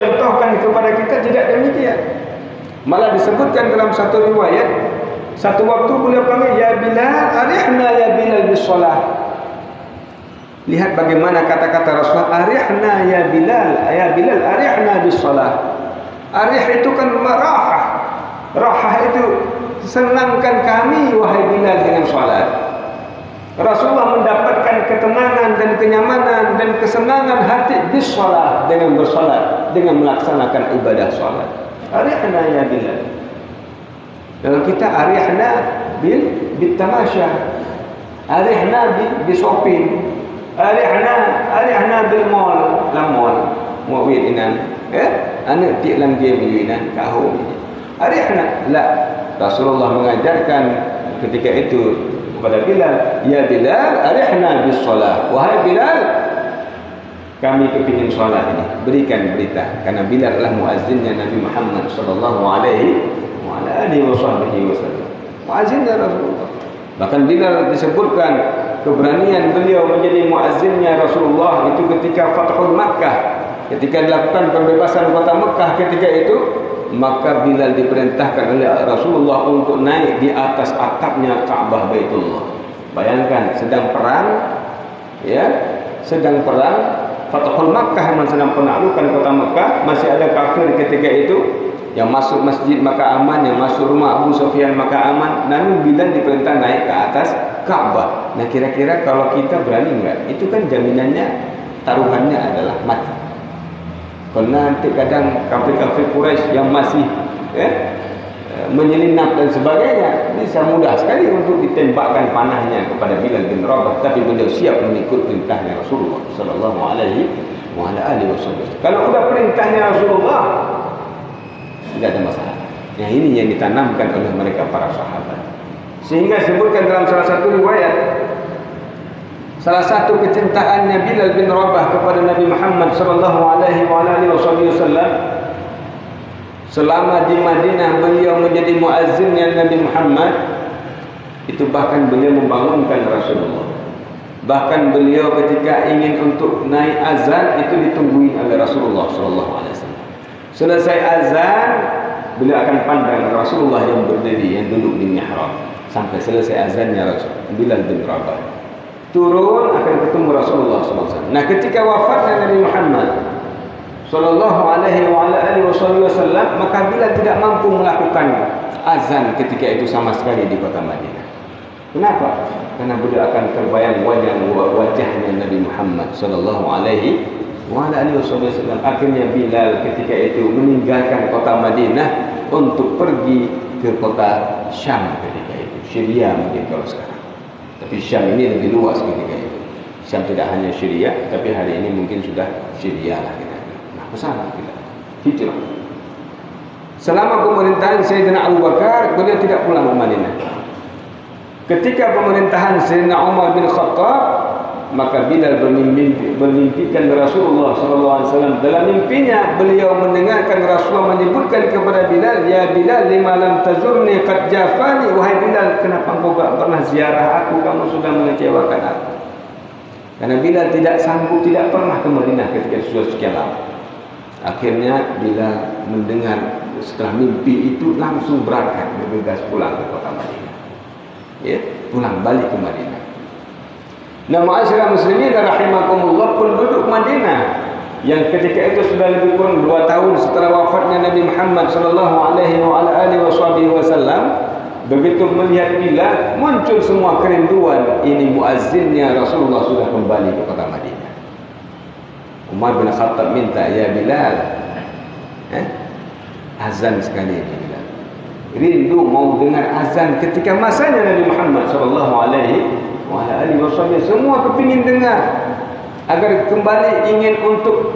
contohkan kepada kita tidak demikian. Malah disebutkan dalam satu riwayat, satu waktu beliau panggil, ya Bilal, arihna ya Bilal bis-shalah. Lihat bagaimana kata-kata Rasulullah, arihna ya Bilal, arihna bis-shalah. Arih itu kan rahah. Rahah itu senangkan kami wahai Bilal dengan salat. Rasulullah mendapatkan ketenangan dan kenyamanan dan kesenangan hati bis-shalah, dengan bersalat, dengan melaksanakan ibadah salat. Arihna ya Bilal. Kalau kita arihna bil tamasya, arihna bi shopping, arihna bil mall, muawid inan, anak tik lang dia biluinan kaho. Arihna la. Rasulullah mengajarkan ketika itu kepada Bilal, ya Bilal, arihna bis shalah. Wahai Bilal, kami kepingin salat ini, berikan berita, karena Bilal adalah muazzinnya Nabi Muhammad sallallahu alaihi wasallam. Muazzinnya Rasulullah. Bahkan Bilal disebutkan keberanian beliau menjadi muazzinnya Rasulullah itu ketika Fathul Makkah, ketika dilakukan pembebasan kota Mekah ketika itu, maka Bilal diperintahkan oleh Rasulullah untuk naik di atas atapnya Ka'bah Baitullah. Bayangkan sedang perang, sedang perang Fathul Makkah, memang sedang penaklukan kota Mekah, masih ada kafir ketika itu yang masuk masjid maka aman, yang masuk rumah Abu Sufyan maka aman. Namun Bilal diperintah naik ke atas Ka'bah. Nah, kira-kira kalau kita berani enggak? Itu kan jaminannya, taruhannya adalah mati. Karena nanti kadang kafir-kafir Quraisy yang masih menyelinap dan sebagainya, bisa mudah sekali untuk ditembakkan panahnya kepada Bilal bin Rabah. Tapi beliau siap mengikut perintahnya Rasulullah sallallahu alaihi wasallam. Kalau sudah perintahnya Rasulullah, tidak ada masalah. Yang ini yang ditanamkan oleh mereka para sahabat. Sehingga disebutkan dalam salah satu riwayat, salah satu kecintaannya Bilal bin Rabah kepada Nabi Muhammad sallallahu alaihi wasallam, selama di Madinah beliau menjadi muazzinnya Nabi Muhammad, itu bahkan beliau membangunkan Rasulullah. Bahkan beliau ketika ingin untuk naik azan itu ditungguin oleh Rasulullah sallallahu alaihi wasallam. Selesai azan, beliau akan pandang Rasulullah yang berdiri, yang duduk di mihrab, sampai selesai azannya Bilal bin Rabah. Turun akan ketemu Rasulullah sallallahu alaihi wasallam. Nah, ketika wafatnya Nabi Muhammad sallallahu alaihi wasallam, maka Bilal tidak mampu melakukan azan ketika itu sama sekali di kota Madinah. Kenapa? Karena beliau akan terbayang wajahnya Nabi Muhammad sallallahu alaihi wasallam. Akhirnya Bilal ketika itu meninggalkan kota Madinah untuk pergi ke kota Syam ketika itu. Syria mungkin kalau sekarang. Tapi Syam ini lebih luas ketika itu. Syam tidak hanya Syria, tapi hari ini mungkin sudah Syria lah kita. Nah, kesana Bilal hijrah. Selama pemerintahan Sayyidina Abu Bakar, beliau tidak pulang ke Madinah. Ketika pemerintahan Sayyidina Umar bin Khattab, maka Bilal bermimpikan Rasulullah SAW. Dalam mimpinya beliau mendengarkan Rasulullah menyebutkan kepada Bilal, ya Bilal, lima lam tazurni qad jafani. Wahai Bilal, kenapa engkau tak pernah ziarah aku? Kamu sudah mengecewakan aku. Karena Bilal tidak sanggup, tidak pernah ke Madinah ketika sudah sekian lama. Akhirnya Bilal mendengar setelah mimpi itu langsung berangkat bergegas pulang ke kota Madinah. Pulang balik ke Madinah. Nah, ma'asyiral muslimin rahimakumullah, penduduk Madinah yang ketika itu sudah lebih kurang 2 tahun setelah wafatnya Nabi Muhammad sallallahu alaihi wasallam, begitu melihat Bilal, muncul semua kerinduan, ini muazzinnya Rasulullah sudah kembali ke kota Madinah. Umar bin Khattab minta, ya Bilal, azan sekali Bilal. Rindu mau dengar azan ketika masanya Nabi Muhammad sallallahu alaihi wasallam. Semua kepingin dengar agar kembali ingin untuk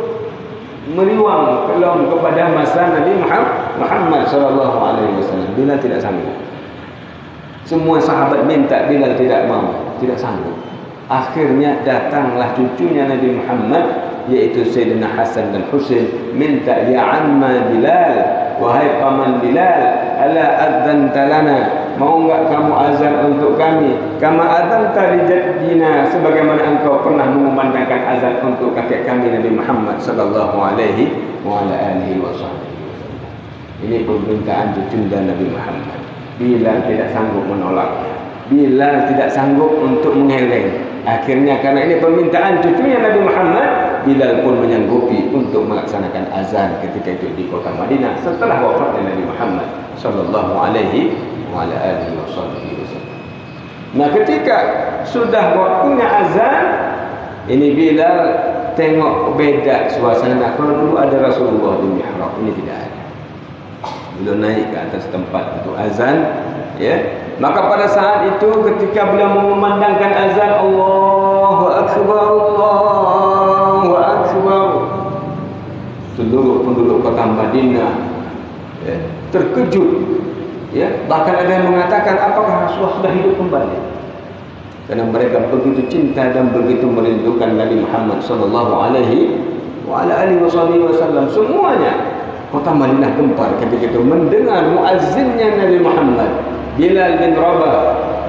meriwang kelong kepada masa Nabi Muhammad sallallahu alaihi wasallam. Bilal tidak sanggup. Semua sahabat minta, Bilal tidak mau, tidak sanggup. Akhirnya datanglah cucunya Nabi Muhammad, yaitu Sayyidina Hasan dan Husain, minta, ya amma Bilal, wahai paman Bilal, ala adzanta lana mau enggak kamu azan untuk kami? Kama adzanta li jaddina, sebagaimana engkau pernah mengumandangkan azan untuk kakek kami Nabi Muhammad sallallahu alaihi wa ala alihi wasallam. Ini permintaan junjungan Nabi Muhammad. Bilal tidak sanggup menolaknya. Bilal tidak sanggup untuk mengeleng. Akhirnya karena ini permintaan cucunya Nabi Muhammad, Bilal pun menyanggupi untuk melaksanakan azan ketika itu di kota Madinah setelah wafatnya Nabi Muhammad sallallahu alaihi wa ala alihi wasallam. Nah, ketika sudah waktunya azan, ini Bilal tengok beda suasana. Kalau dulu ada Rasulullah di mihrab, ini tidak ada. Beliau naik ke atas tempat untuk azan, ya. Maka pada saat itu ketika beliau mengumandangkan azan, Allahu Akbar, Allahu Akbar, seluruh penduduk kota Madinah ya, terkejut. Ya, bahkan ada yang mengatakan, apakah Rasulullah sudah hidup kembali? Karena mereka begitu cinta dan begitu merindukan Nabi Muhammad sallallahu alaihi wa ala alihi wasallam. Semuanya kota Madinah gempar ketika itu mendengar muazzinnya Nabi Muhammad, Bilal bin Rabah,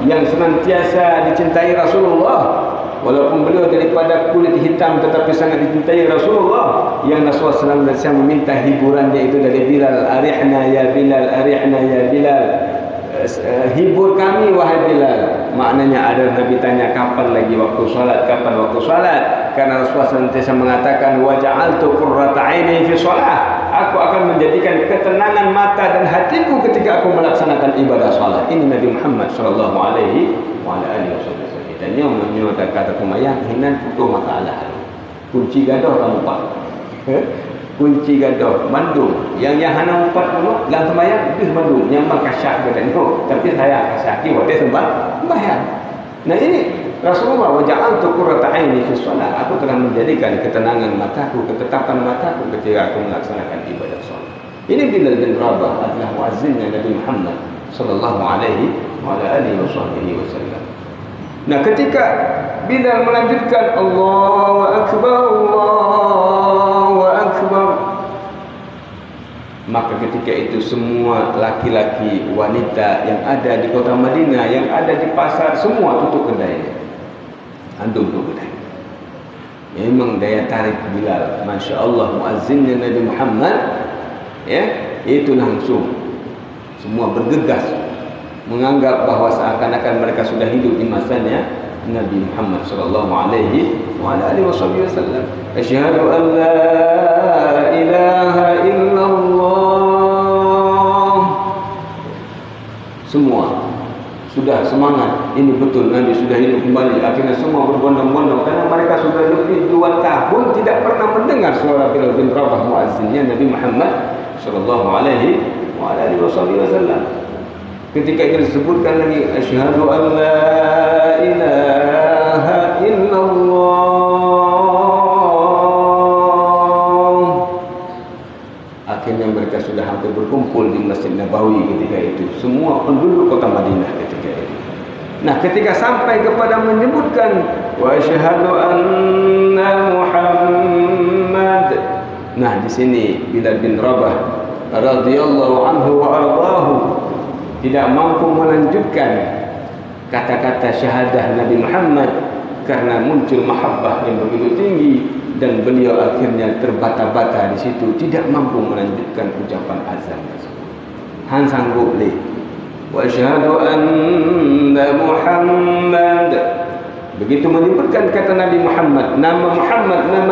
yang senantiasa dicintai Rasulullah. Walaupun beliau daripada kulit hitam tetapi sangat dicintai Rasulullah, yang Rasulullah SAW meminta hiburannya itu dari Bilal. Arihna ya Bilal, arihna ya Bilal, hibur kami wahai Bilal. Maknanya ada Nabi tanya kapan lagi waktu salat, kapan waktu salat. Karena Rasulullah senantiasa mengatakan waja'altu qurrata 'aini fi shalah, aku akan menjadikan ketenangan mata dan hatiku ketika aku melaksanakan ibadah salat. Ini Nabi Muhammad sallallahu alaihi wa ala alihi wasallam. Dan nyonya kata kumayang hinan putuh masalah. Kunci gadoh kamu pak. Kunci gadoh Bandung. Yang hana umpat dulu lang sembahyang itu Bandung. Yang makasyak kata no. Tapi saya kasyaki waktu sembahyang. Nah ini Rasulullah waja'altu qurrata 'aini fi shalah. Aku telah menjadikan ketenangan mataku, ketetapan mataku ketika aku melaksanakan ibadah salat. Ini Bilal bin Rabah adalah muazzinnya Nabi Muhammad sallallahu alaihi wa ala alihi wasallam. Nah, ketika Bilal melanjutkan Allahu Akbar, Allahu Akbar, maka ketika itu semua laki-laki, wanita yang ada di kota Madinah, yang ada di pasar, semua tutup kedai. Andung tutup kedai. Memang daya tarik Bilal, Masya Allah, muazzinnya Nabi Muhammad, ya, itu langsung semua bergegas menganggap bahawa seakan-akan mereka sudah hidup di masanya Nabi Muhammad sallallahu alaihi wa alihi wasallam. Asyhadu an la ilaha illallah. Semua sudah semangat, ini betul Nabi sudah hidup kembali. Akhirnya semua berbondong-bondong karena mereka sudah lebih 2 tahun tidak pernah mendengar suara Bilal bin Rabah muazzinnya Nabi Muhammad sallallahu alaihi wa alihi wasallam. Ketika itu disebutkan lagi asyhadu an la ilaha illallah. Akhirnya mereka sudah hampir berkumpul di Masjid Nabawi ketika itu, semua penduduk kota Madinah ketika itu. Nah, ketika sampai kepada menyebutkan wa asyhadu anna Muhammad. Nah, di sini Bilal bin Rabah radhiyallahu anhu wa ardahu tidak mampu melanjutkan kata-kata syahadah Nabi Muhammad karena muncul mahabbah yang begitu tinggi dan beliau akhirnya terbata-bata di situ, tidak mampu melanjutkan ucapan azan tersebut. Han sanggup le wa asyhadu anna Muhammad. Begitu menyebutkan kata Nabi Muhammad, nama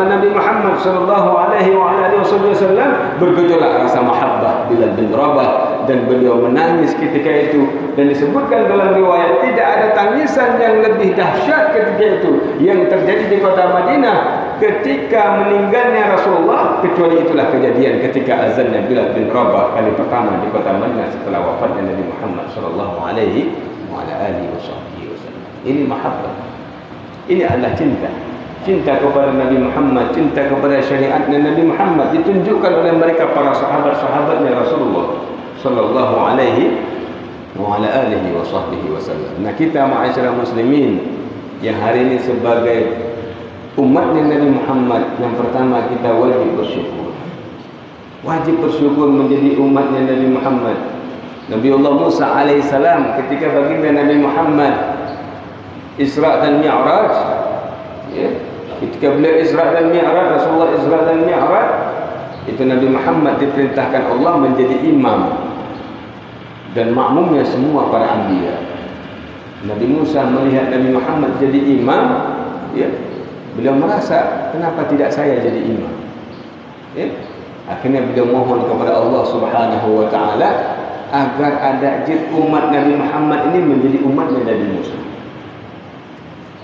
Nabi Muhammad sallallahu alaihi wa alihi wasallam, bergejolak rasa mahabbah Bilal bin Rabah dan beliau menangis ketika itu. Dan disebutkan dalam riwayat tidak ada tangisan yang lebih dahsyat ketika itu yang terjadi di kota Madinah ketika meninggalnya Rasulullah, kecuali itulah kejadian ketika azannya Bilal bin Rabah kali pertama di kota Madinah setelah wafatnya Nabi Muhammad sallallahu alaihi wa alihi wasallam. Ini mahabbah. Ini adalah cinta. Cinta kepada Nabi Muhammad, cinta kepada syariatnya Nabi Muhammad ditunjukkan oleh mereka para sahabat-sahabatnya Rasulullah sallallahu alaihi wa ala alihi wa sahbihi wasallam. Nah, kita ma'asyiral muslimin yang hari ini sebagai umatnya Nabi Muhammad, yang pertama kita wajib bersyukur. Wajib bersyukur menjadi umatnya Nabi Muhammad. Nabiullah Musa alaihissalam ketika baginda Nabi Muhammad Isra dan Mi'raj, ya, ketika beliau Isra dan Mi'raj, Rasulullah Isra dan Mi'raj, itu Nabi Muhammad diperintahkan Allah menjadi imam dan makmumnya semua para anbiya. Nabi Musa melihat Nabi Muhammad jadi imam, ya, beliau merasa kenapa tidak saya jadi imam, ya. Akhirnya beliau mohon kepada Allah Subhanahu wa taala agar ada jid umat Nabi Muhammad ini menjadi umatnya Nabi Musa.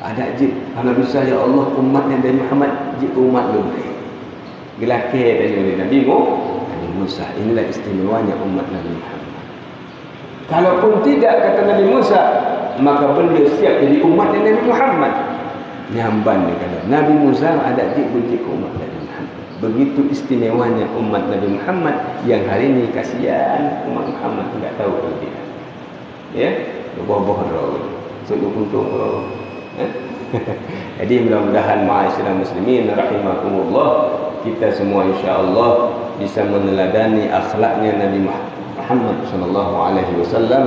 Ada jid, kalau bisa ya Allah umatnya Nabi Muhammad jid umat lu. Gelake dari Nabi Musa. Inilah istimewanya umat Nabi Muhammad. Kalaupun tidak, kata Nabi Musa, maka beliau siap jadi umatnya Nabi Muhammad. Nyamban dia kata. Nabi Musa ada jid benci umat Nabi Muhammad. Begitu istimewanya umat Nabi Muhammad yang hari ini kasihan umat Muhammad tidak tahu kelebihan. Ya, bohong-bohong. Sungguh-sungguh. Jadi mudah-mudahan ma'asyiral muslimin rahimakumullah, kita semua insya-Allah bisa meneladani akhlaknya Nabi Muhammad sallallahu alaihi wasallam.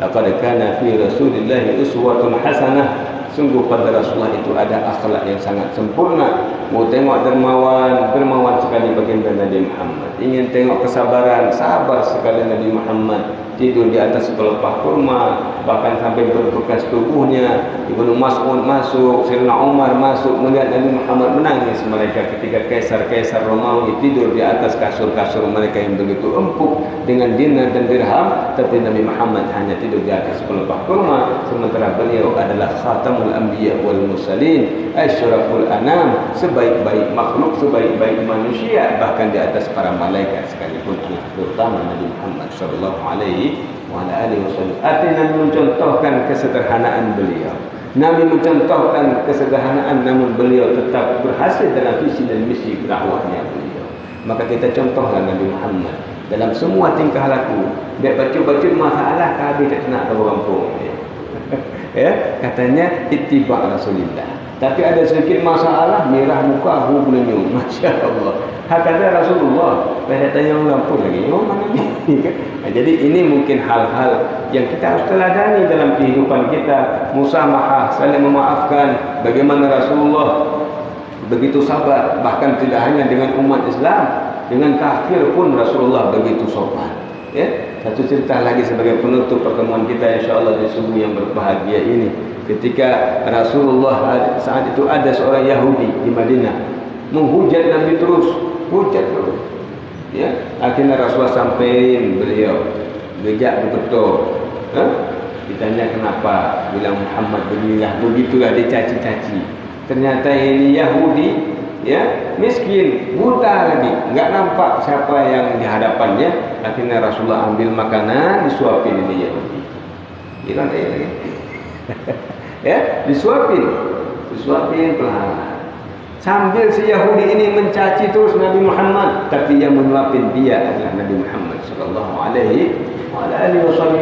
Laqad kana fi Rasulillah uswatun hasanah. Sungguh pada Rasulullah itu ada akhlak yang sangat sempurna. Mau tengok dermawan sekali baginda Nabi Muhammad. Ingin tengok kesabaran, sabar sekali Nabi Muhammad. Tidur di atas pelepah kurma, bahkan sampai berbekas tubuhnya. Ibnu Mas'ud masuk, Sayyidina Umar masuk, melihat Nabi Muhammad menangis mereka ketika kaisar-kaisar Romawi tidur di atas kasur-kasur mereka yang begitu empuk dengan dinar dan dirham, tapi Nabi Muhammad hanya tidur di atas pelepah kurma, sementara beliau adalah khatamul anbiya wal mursalin, asyraful anam, sebaik-baik makhluk, sebaik-baik manusia, bahkan di atas para malaikat sekalipun, terutama Nabi Muhammad sallallahu alaihi wasallam. Artinya Nabi mencontohkan kesederhanaan beliau. Nabi mencontohkan kesederhanaan, namun beliau tetap berhasil dalam visi dan misi dakwahnya beliau. Maka kita contohlah Nabi Muhammad dalam semua tingkah laku. Dia baca-baca masalah kabeh tak nak tahu kampung. Ya, katanya ittiba Rasulillah. Tapi ada sedikit masalah, merah muka, hubungannya, Masya Allah. Hakata Rasulullah. Saya tanya orang pun lagi, oh mana ni? Jadi ini mungkin hal-hal yang kita harus teladani dalam kehidupan kita. Musamahah, saling memaafkan. Bagaimana Rasulullah begitu sabar, bahkan tidak hanya dengan umat Islam, dengan kafir pun Rasulullah begitu sopan. Ya, satu cerita lagi sebagai penutup pertemuan kita insya-Allah di subuh yang berbahagia ini. Ketika Rasulullah saat itu ada seorang Yahudi di Madinah menghujat Nabi terus, hujat terus. Ya, akhirnya Rasulullah sampaikan beliau, gejak betul. Ditanya kenapa, bilang Muhammad begitulah dicaci-caci. Ternyata ini Yahudi, ya, miskin, buta lagi, enggak nampak siapa yang di hadapannya. Akhirnya Rasulullah ambil makanan, disuapin ini Yahudi. Gila lagi. Ya, disuapin pelan. Sambil si Yahudi ini mencaci terus Nabi Muhammad, tapi yang menyuapin dia adalah Nabi Muhammad sallallahu alaihi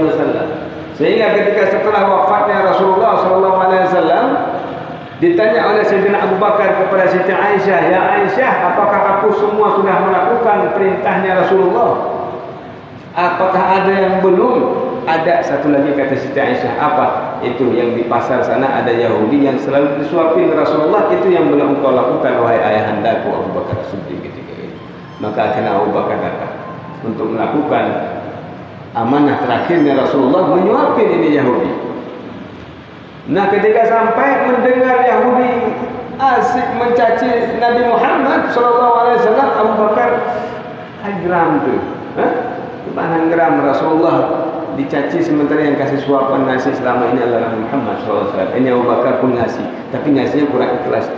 wasallam. Sehingga ketika setelah wafatnya Rasulullah sallallahu alaihi wasallam, ditanya oleh Sayyidina Abu Bakar kepada Siti Aisyah, "Ya Aisyah, apakah aku semua sudah melakukan perintahnya Rasulullah? Apakah ada yang belum?" Ada satu lagi, kata Siti Aisyah. Apa? Itu yang di pasar sana ada Yahudi yang selalu disuapin Rasulullah. Itu yang belum engkau lakukan wahai ayahandaku Abu Bakar Siddiq ketika itu. Maka akhirnya Abu Bakar datang untuk melakukan amanah terakhirnya Rasulullah, menyuapin ini Yahudi. Nah, ketika sampai mendengar Yahudi asik mencaci Nabi Muhammad SAW, Abu Bakar geram tu. Kebahan geram, Rasulullah dicaci sementara yang kasih suapan nasi selama ini adalah Muhammad SAW. Ini Abu Bakar pun ngasih, tapi ngasihnya kurang ikhlas.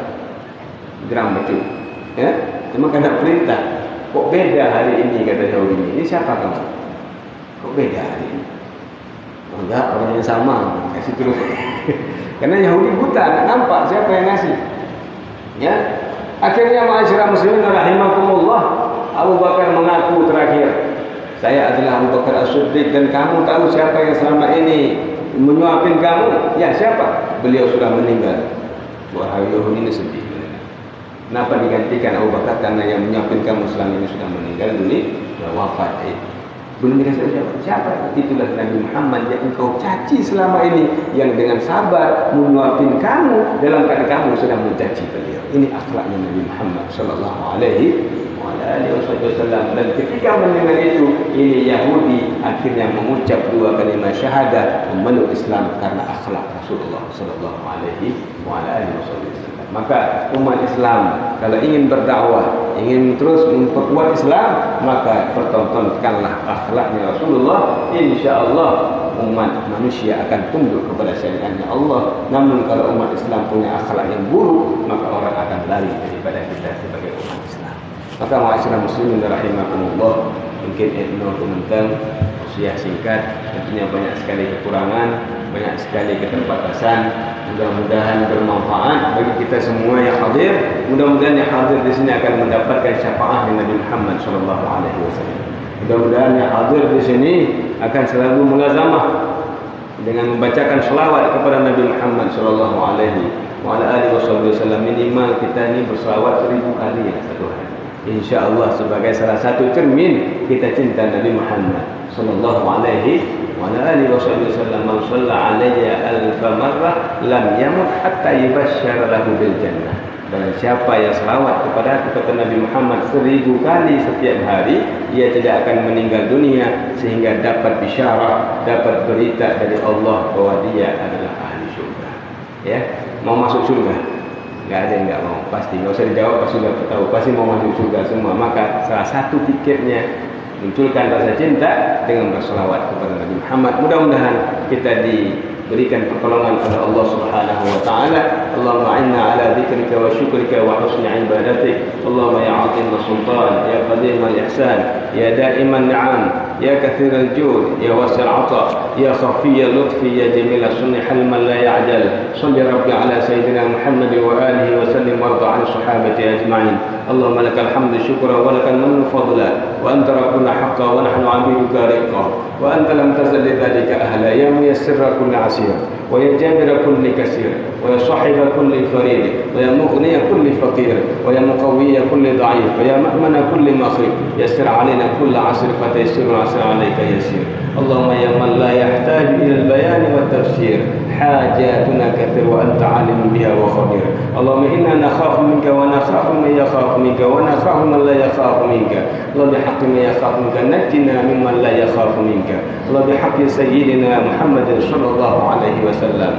Geram betul. Ya, memang kena perintah. Kok beda hari ini, kata Yahudi ini. Ini siapa kamu? Kok beda hari ini? Oh, enggak, orang yang sama. Kasih terus. Karena Yahudi buta, tak nampak siapa yang ngasih. Ya, akhirnya ma'asyiral muslimin rahimakumullah, Abu Bakar mengaku terakhir, "Saya adalah Abu Bakar As-Siddiq dan kamu tahu siapa yang selama ini menyuapin kamu?" "Ya, siapa?" "Beliau sudah meninggal." Wahai Yahudi ini sedih. Kenapa digantikan Abu Bakar? Karena yang menyuapin kamu selama ini sudah meninggal, dunia wafat. Belum dikasih siapa? Siapa? Itulah Nabi Muhammad yang engkau caci selama ini, yang dengan sabar menyuapin kamu dalam keadaan kamu sedang mencaci beliau. Ini akhlaknya Nabi Muhammad sallallahu alaihi wasallam. Dan ketika mendengar itu, ini Yahudi akhirnya mengucap dua kalimat syahadat memeluk Islam karena akhlak Rasulullah sallallahu alaihi wasallam. Maka umat Islam kalau ingin berdakwah, ingin terus memperkuat Islam, maka pertontonkanlah akhlaknya Rasulullah. InsyaAllah umat manusia akan tunduk kepada syariatnya Allah. Namun kalau umat Islam punya akhlak yang buruk, maka orang akan lari daripada kita sebagai umat Islam. Maka ma'asyiral muslimin rahimakumullah, mungkin Ibnu tentang usia singkat, tentunya banyak sekali kekurangan, banyak sekali keterbatasan. Mudah-mudahan bermanfaat bagi kita semua yang hadir. Mudah-mudahan yang hadir di sini akan mendapatkan syafaat dari Nabi Muhammad sallallahu alaihi wasallam. Mudah-mudahan yang hadir di sini akan selalu mulazamah dengan membacakan selawat kepada Nabi Muhammad sallallahu alaihi wasallam. Minimal kita ini berselawat 1000 kali satu hari. InsyaAllah sebagai salah satu cermin kita cinta Nabi Muhammad sallallahu alaihi wasallam. Man shalla alayya alfa marrah lam yamut hatta yubashshara lahu bil jannah. Dan siapa yang selawat kepada Nabi Muhammad 1000 kali setiap hari, ia tidak akan meninggal dunia sehingga dapat bisyarah, dapat berita dari Allah bahwa dia adalah ahli syurga. Ya, mau masuk surga? Enggak ada yang enggak mau, pasti. Enggak usah dijawab, pasti sudah tahu, pasti mau masuk surga semua. Maka salah satu tiketnya munculkan rasa cinta dengan berselawat kepada Nabi Muhammad. Mudah-mudahan kita diberikan pertolongan oleh Allah Subhanahu wa taala. Allahumma inna ala dzikrika wa syukrika wa husni ibadatik. Allahumma ya 'azimul sultan, ya qadimal ihsan, ya daiman ni'am, ya katsiral jud, ya wasi'al 'ata, ya khafiyal lutfi, ya jamilal sunni halman la ya'jal. Shalli rabbi ala sayyidina Muhammad wa alihi wa sallim warda 'an sahabati ajma'in. Allahumma lakal hamdu syukran wa lakal mannu fadla wa anta rabbuna haqqan wa nahnu 'abiduka riqqan wa anta lam tazal lidzalika ahla ya muyassira kulli 'asir wa ya jabira kulli kasir wa ya sahiba kulli farid wa ya mughniya kulli faqir wa ya muqawwiya kulli dha'if wa ya ma'mana kulli makhif yassir 'alaina kulli 'asr fa tayassiru 'asra 'alaika yassir. Allahumma ya man la yahtaju ila al-bayan wa at-tafsir حاجاتنا كثير وأنت عالم بها وخبير. اللهم إنا نخاف منك ونخاف من يخاف منك ونخاف من لا يخاف منك. اللهم بحق من يخاف منك نجنا ممن لا يخاف منك. اللهم بحق سيدنا محمد صلى الله عليه وسلم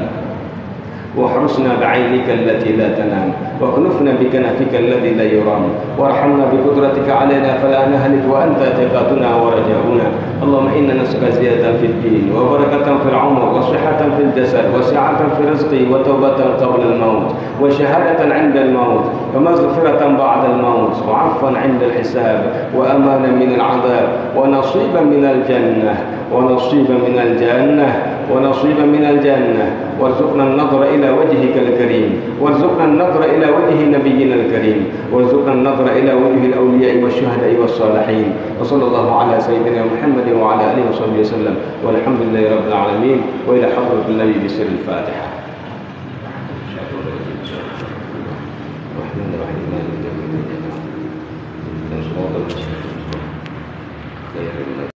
واحرسنا بعينك التي لا تنام واكنفنا بكنفك الذي لا يرام وارحمنا بقدرتك علينا فلا نهلك وأنت ثقتنا ورجاؤنا. اللهم إنا نسألك زيادة في الدين وبركة في العمر وصحة في الجسد وسعة في الرزق وتوبة قبل الموت وشهادة عند الموت ومغفرة بعد الموت وعفوا عند الحساب وأمانا من العذاب ونصيبا من الجنة ونصيبا من الجنة ونصيبا من الجنة. وارزقنا النظر إلى وجهك الكريم وارزقنا النظر إلى وجه نبينا الكريم وارزقنا النظر إلى وجه الأولياء والشهداء والصالحين. وصلى الله على سيدنا محمد وعلى آله وصحبه وسلم والحمد لله رب العالمين. وإلى حضرة النبي بسر الفاتحة. الرحمن الرحيم.